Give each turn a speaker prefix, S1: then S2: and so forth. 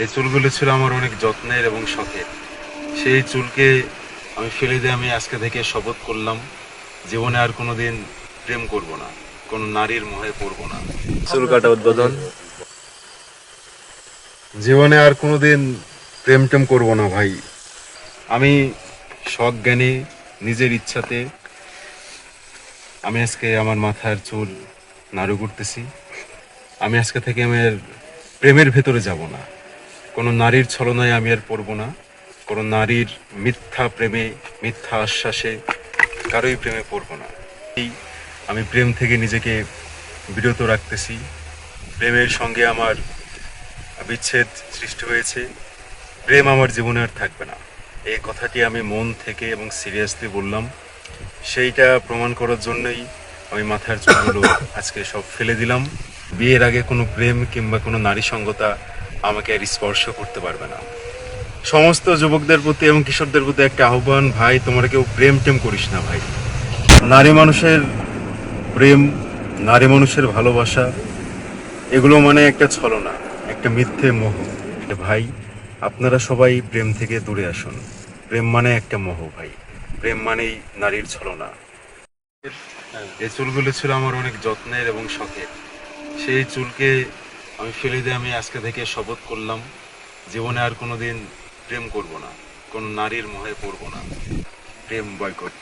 S1: এই চুলগুলো ছিল আমার অনেক যত্নের এবং শখের। সেই চুলকে আমি ফেলে দিয়ে আমি আজকে থেকে শপথ করলাম জীবনে আর কোনোদিন প্রেম করব না, কোনো নারীর মোহে পড়ব না।
S2: চুল কাটা উদ্বোধন।
S1: জীবনে আর কোনোদিন প্রেম টেম করব না ভাই। আমি শখ জ্ঞানে নিজের ইচ্ছাতে আমি আজকে আমার মাথার চুল নাড়ু করতেছি। আমি আজকে থেকে আমার প্রেমের ভেতরে যাব না, কোনো নারীর ছলনায় আমি আর পড়ব না, কোনো নারীর মিথ্যা প্রেমে মিথ্যা আশ্বাসে কারোই প্রেমে পড়ব না। এই আমি প্রেম থেকে নিজেকে বিরত রাখতেছি। প্রেমের সঙ্গে আমার বিচ্ছেদ সৃষ্টি হয়েছে, প্রেম আমার জীবনে আর থাকবে না। এই কথাটি আমি মন থেকে এবং সিরিয়াসলি বললাম। সেইটা প্রমাণ করার জন্যই আমি মাথার চুলগুলো আজকে সব ফেলে দিলাম। বিয়ের আগে কোনো প্রেম কিংবা কোনো নারী সঙ্গতা আমাকে আর স্পর্শ করতে পারবে না। সমস্ত যুবকদের প্রতি এবং কিশোরদের প্রতি একটা আহ্বান, ভাই তোমরা কেউ প্রেম টেম করিস না ভাই। নারী মানুষের প্রেম, নারী মানুষের ভালোবাসা, এগুলো মানে একটা ছলনা, একটা মিথ্যে মোহ। ভাই আপনারা সবাই প্রেম থেকে দূরে আসুন। প্রেম মানে একটা মোহ ভাই, প্রেম মানেই নারীর ছলনা। এই চুলগুলো ছিল আমার অনেক যত্নের এবং শখের। সেই চুলকে আমি ফেলে দিয়ে আমি আজকে থেকে শপথ করলাম জীবনে আর কোনোদিন প্রেম করব না, কোনো নারীর মোহে পড়ব না। প্রেম বয়কট।